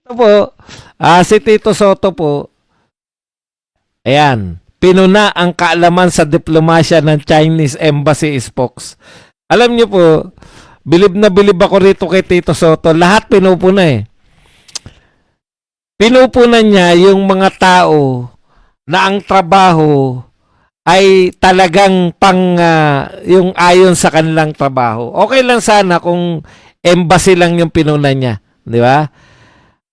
Ito po, si Tito Soto po, ayan, pinuna ang kaalaman sa diplomasya ng Chinese Embassy spokes. Alam niyo po, bilib na bilib ako rito kay Tito Soto. Lahat pinupuna eh. Pinupuna niya yung mga tao na ang trabaho ay talagang yung ayon sa kanilang trabaho. Okay lang sana kung embassy lang yung pinuna niya. Di ba?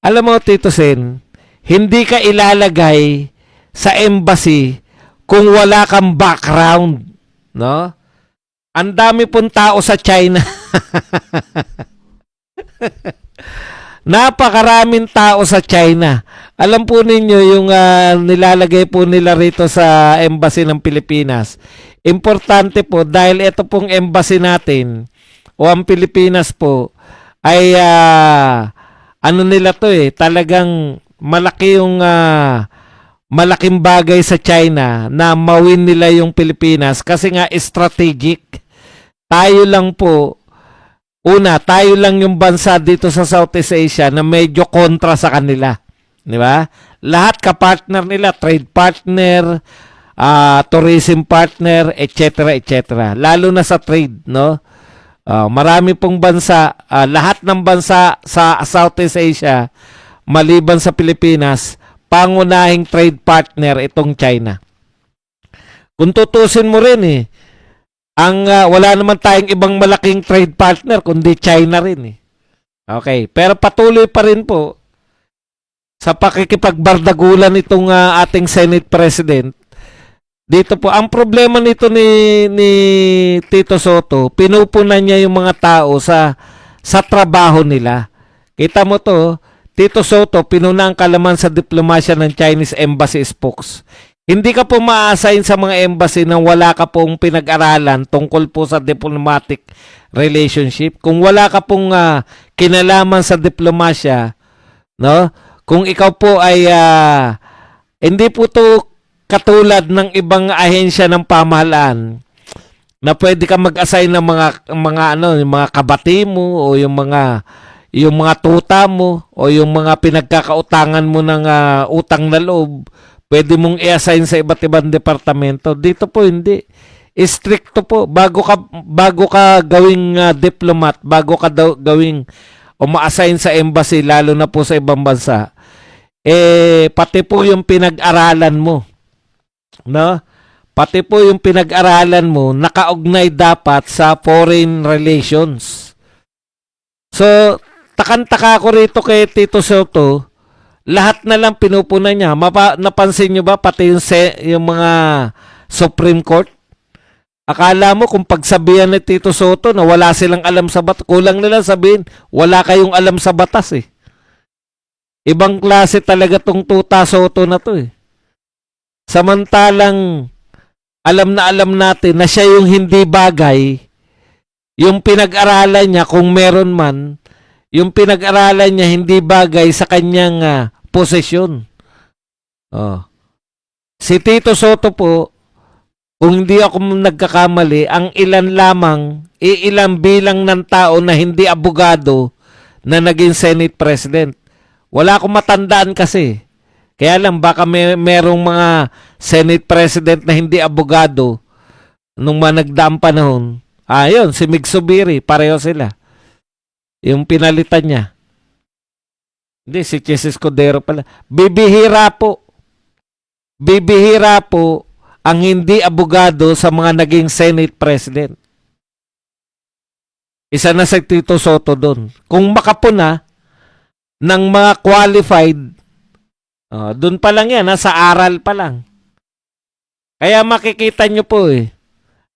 Alam mo, Tito Sen, hindi ka ilalagay sa embassy kung wala kang background. No? Ang dami pong tao sa China. Napakaraming tao sa China. Alam po ninyo yung nilalagay po nila rito sa embassy ng Pilipinas. Importante po dahil ito pong embassy natin o ang Pilipinas po ay ano nila to eh, talagang malaki yung malaking bagay sa China na mawin nila yung Pilipinas kasi nga strategic. Tayo lang po, tayo lang yung bansa dito sa Southeast Asia na medyo kontra sa kanila. Di ba? Lahat ka-partner nila, trade partner, tourism partner, etc. etc. Lalo na sa trade, no? Marami pong bansa, lahat ng bansa sa Southeast Asia, maliban sa Pilipinas, pangunahing trade partner itong China. Kung tutusin mo rin eh, wala naman tayong ibang malaking trade partner kundi China rin eh. Okay, pero patuloy pa rin po sa pakikipagbardagulan itong ating Senate President. Dito po, ang problema nito ni Tito Soto, pinupunan niya yung mga tao sa trabaho nila. Kita mo to, Tito Soto, pinuna ang kalaman sa diplomasya ng Chinese Embassy spokes. Hindi ka po ma-assign sa mga embassy nang wala ka pong pinag-aralan tungkol po sa diplomatic relationship. Kung wala ka pong kinalaman sa diplomasya, no? Kung ikaw po ay hindi po to katulad ng ibang ahensya ng pamahalaan na pwede ka mag-assign ng yung mga kabati mo o yung mga tuta mo o yung mga pinagkakautangan mo ng utang na loob. Pwede mong i-assign sa iba't ibang departamento. Dito po hindi. Stricto po. Bago ka gawing diplomat, bago ka gawing o ma-assign sa embassy, lalo na po sa ibang bansa, pati po yung pinag-aralan mo. No? Pati po yung pinag-aralan mo, nakaugnay dapat sa foreign relations. So, takang-taka ko rito kay Tito Soto, lahat na lang pinupunan niya. Napansin nyo ba pati yung mga Supreme Court? Akala mo kung pagsabihan ni Tito Soto na wala silang alam sa batas, kulang nila sabihin, wala kayong alam sa batas eh. Ibang klase talaga tong Tuta Soto na to eh. Samantalang alam na alam natin na siya yung hindi bagay, yung pinag-aralan niya kung meron man, yung pinag-aralan niya hindi bagay sa kanyang posisyon. Si Tito Soto po, kung hindi ako nagkakamali, ang ilang bilang ng tao na hindi abogado na naging Senate President. Wala akong matandaan kasi. Kaya lang, baka merong mga Senate President na hindi abogado nung nagdaang panahon. Yun, si Mig Zubiri, pareho sila. Yung pinalitan niya. Hindi, si Chis Escudero pala. Bibihira po ang hindi abogado sa mga naging Senate President. Isa na si Tito Soto doon. Kung makapuna ng mga qualified, doon pa lang yan, sa aral pa lang. Kaya makikita nyo po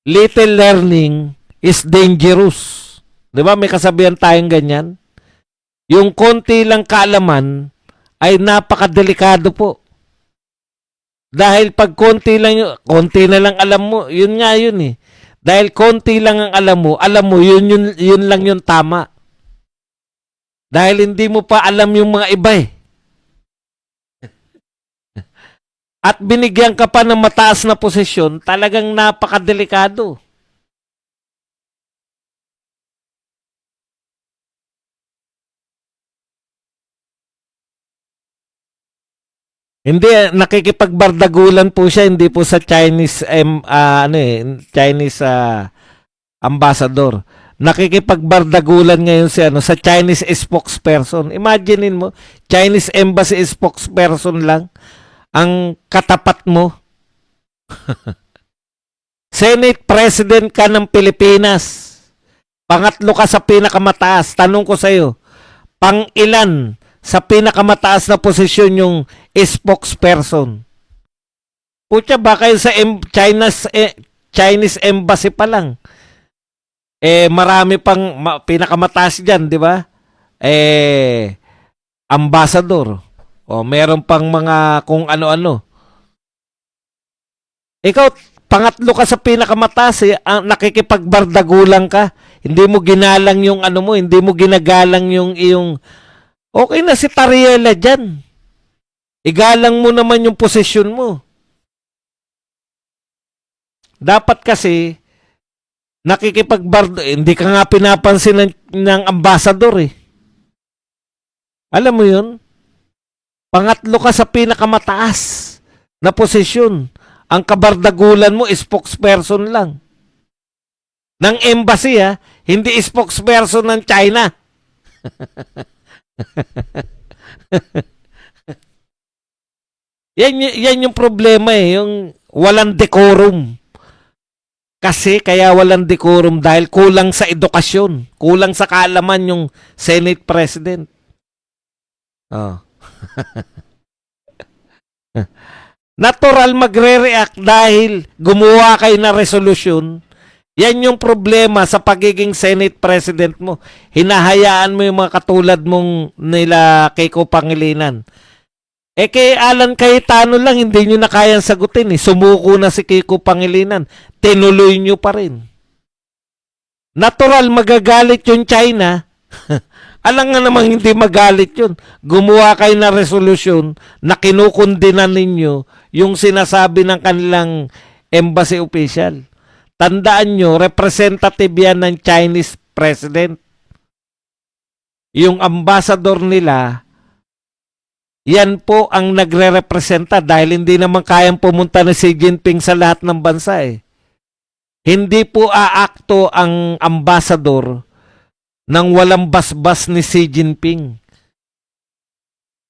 little learning is dangerous. Di ba? May kasabihan tayong ganyan. Yung konti lang kaalaman ay napakadelikado po. Dahil pag konti na lang alam mo, yun nga yun eh. Dahil konti lang ang alam mo, yun lang yung tama. Dahil hindi mo pa alam yung mga iba eh. At binigyan ka pa ng mataas na posisyon, talagang napakadelikado. Hindi, nakikipagbardagulan po siya, hindi po sa Chinese Chinese ambassador. Nakikipagbardagulan ngayon si sa Chinese spokesperson. Imaginein mo, Chinese embassy spokesperson lang ang katapat mo. Senate President ka ng Pilipinas. Pangatlo ka sa pinakamataas. Tanong ko sa'yo, pang-ilan sa pinakamataas na posisyon yung spokesperson? Putya, baka yun sa Chinese embassy pa lang. Marami pang pinakamataas dyan, di ba? Ambassador. O meron pang mga kung ano-ano. Ikaw, pangatlo ka sa pinakamataas, nakikipagbardagulang ka. Hindi mo ginalang yung mo, hindi mo ginagalang yung iyong. Okay na si Tariela dyan. Igalang mo naman yung posisyon mo. Dapat kasi, hindi ka nga pinapansin ng ambassador eh. Alam mo yun? Pangatlo ka sa pinakamataas na posisyon. Ang kabardagulan mo, spokesperson lang. Ng embassy hindi spokesperson ng China. yan yung problema yung walang decorum. Kasi kaya walang decorum dahil kulang sa edukasyon, kulang sa kaalaman yung Senate President. Oh. Natural magre-react dahil gumawa kayo na resolusyon. Yan yung problema sa pagiging Senate President mo. Hinahayaan mo yung mga katulad mong nila Kiko Pangilinan. Kay Alan Cayetano lang, hindi nyo na kayang sagutin eh. Sumuko na si Kiko Pangilinan. Tinuloy nyo pa rin. Natural magagalit yung China. Alam nga namang hindi magalit yun. Gumawa kayo na resolusyon na kinukundinan ninyo yung sinasabi ng kanilang embassy official. Tandaan nyo, representative yan ng Chinese president. Yung ambassador nila, yan po ang nagre-representa dahil hindi naman kayang pumunta ni Xi Jinping sa lahat ng bansa eh. Hindi po aakto ang ambassador nang walang basbas ni Xi Jinping.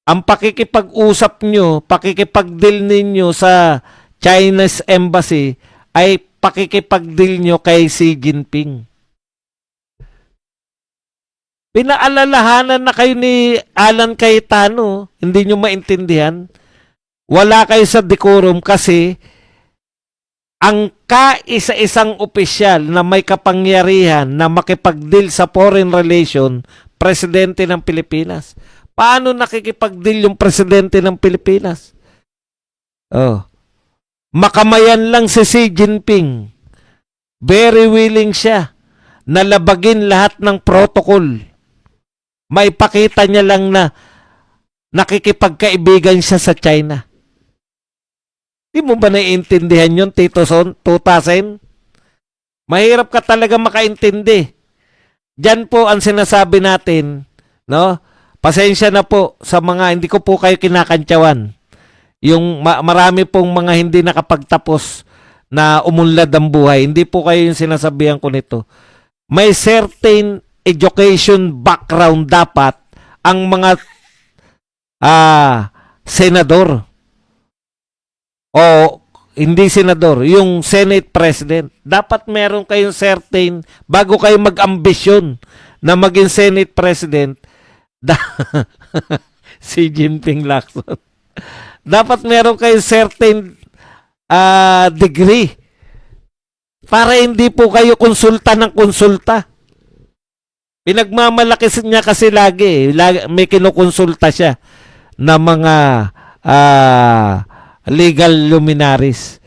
Ang pakikipag-usap nyo, pakikipag-deal ninyo sa Chinese embassy ay pakikipag-deal nyo kay Xi Jinping. Pinaalalahanan na kayo ni Alan Cayetano, hindi nyo maintindihan. Wala kayo sa decorum kasi ang kaisa-isang opisyal na may kapangyarihan na makipag-deal sa foreign relation, presidente ng Pilipinas. Paano nakikipag-deal yung presidente ng Pilipinas? Makamayan lang si Xi Jinping. Very willing siya na labagin lahat ng protocol. Maipakita niya lang na nakikipagkaibigan siya sa China. Di mo ba naiintindihan yun, Tito Son? 2000? Mahirap ka talaga makaintindi. Diyan po ang sinasabi natin, no? Pasensya na po sa mga hindi ko po kayo kinakantyawan. Yung marami pong mga hindi nakapagtapos na umunlad ang buhay. Hindi po kayo yung sinasabihan ko nito. May certain education background dapat ang mga senador o hindi senador, yung Senate President. Dapat meron kayong certain, bago kayo mag-ambisyon na maging Senate President, si Jinping Lacson. Dapat meron kayong certain degree para hindi po kayo konsulta ng konsulta. Pinagmamalaki niya kasi lagi may kinukonsulta siya na mga legal luminaries.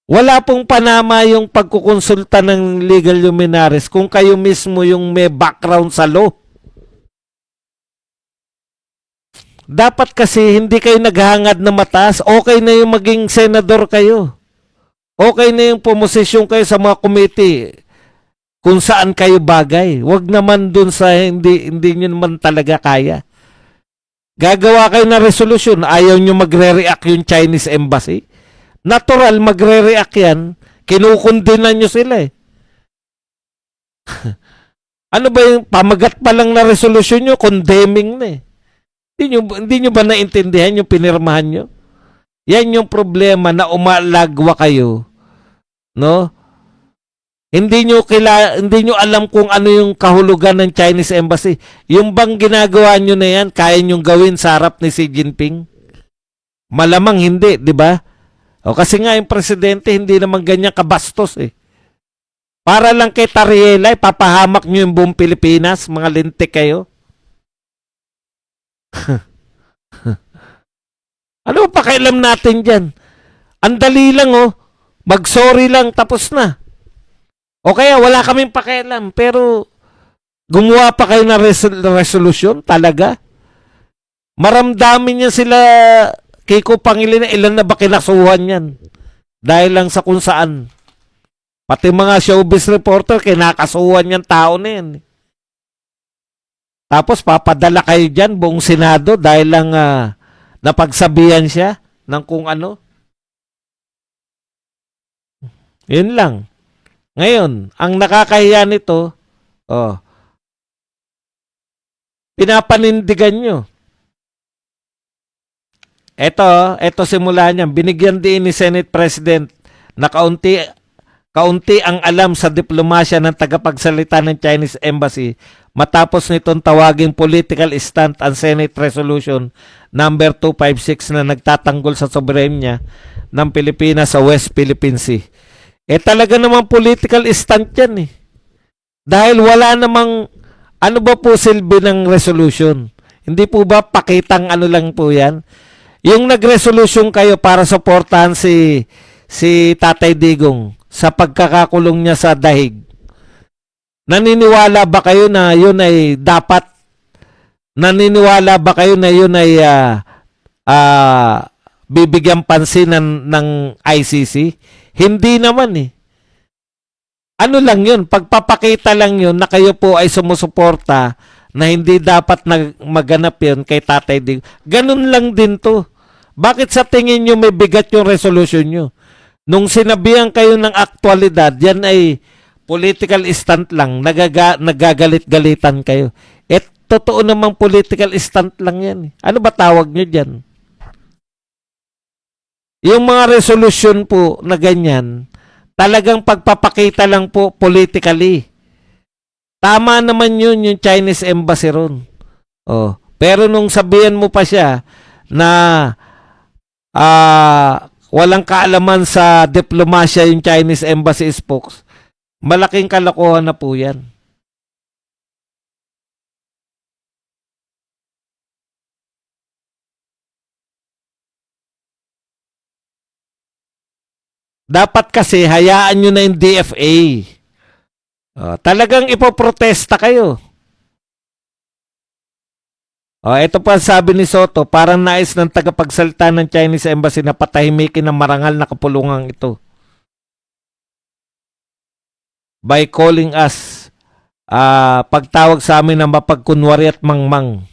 Wala pong panama yung pagkukonsulta ng legal luminaries kung kayo mismo yung may background sa law. Dapat kasi hindi kayo naghahangad na mataas. Okay na yung maging senador kayo. Okay na yung pumosisyon kayo sa mga committee kung saan kayo bagay. Huwag naman dun sa hindi nyo naman talaga kaya. Gagawa kayo na resolution, ayaw nyo magre-react yung Chinese embassy. Natural, magre-react yan. Kinukundinan nyo sila eh. Ano ba yung pamagat pa lang na resolution nyo, condemning na eh. Hindi nyo ba naintindihan yung pinirmahan nyo? Yan yung problema na umalagwa kayo. No? Hindi nyo alam kung ano yung kahulugan ng Chinese embassy. Yung bang ginagawa nyo na yan, kaya nyo gawin sa harap ni Xi Jinping? Malamang hindi, di ba? O kasi nga yung presidente hindi naman ganyan kabastos eh. Para lang kay Tariela, papahamak nyo yung buong Pilipinas, mga lintik kayo. Ano pa pakialam natin dyan? Ang dali lang oh. Mag-sorry lang, tapos na. O kaya wala kaming pakialam, pero gumawa pa kayo ng resolution talaga. Maramdamin niya sila, Kiko Pangilinan, ilan na ba kinasuhan yan? Dahil lang sa kung saan. Pati mga showbiz reporter, kinakasuhan yan tao na yan. Tapos papadala kayo dyan, buong Senado, dahil lang napagsabihan siya ng kung ano. Yun lang. Ngayon, ang nakakahiya nito, pinapanindigan nyo. Ito simula niyan. Binigyan din ni Senate President na kaunti ang alam sa diplomasya ng tagapagsalita ng Chinese Embassy matapos nitong tawaging political stunt ang Senate Resolution number 256 na nagtatanggol sa soberenya ng Pilipinas sa West Philippine Sea. Talaga namang political stunt yan eh. Dahil wala namang, ano ba po silbi ng resolution? Hindi po ba pakitang ano lang po yan? Yung nag-resolution kayo para supportahan si Tatay Digong sa pagkakakulong niya sa dahig. Naniniwala ba kayo na yun ay dapat? Naniniwala ba kayo na yun ay bibigyan pansin ng ICC? Hindi naman eh. Ano lang yun? Pagpapakita lang yun na kayo po ay sumusuporta na hindi dapat maganap yun kay Tatay Digong. Ganun lang din to. Bakit sa tingin nyo may bigat yung resolution nyo? Nung sinabihan kayo ng aktualidad, yan ay political stunt lang. Nagagalit-galitan kayo. Totoo namang political stunt lang yan. Ano ba tawag nyo dyan? Yung mga resolution po na ganyan, talagang pagpapakita lang po politically. Tama naman yun yung Chinese Embassy ron. Pero nung sabihan mo pa siya na walang kaalaman sa diplomasya yung Chinese Embassy spokes, malaking kalokohan na po yan. Dapat kasi hayaan nyo na yung DFA. Talagang ipoprotesta kayo. Ito pa sabi ni Soto, parang nais ng tagapagsalita ng Chinese Embassy na patahimikin ng marangal na kapulungan ito. By calling us, pagtawag sa amin na mapagkunwari at mangmang.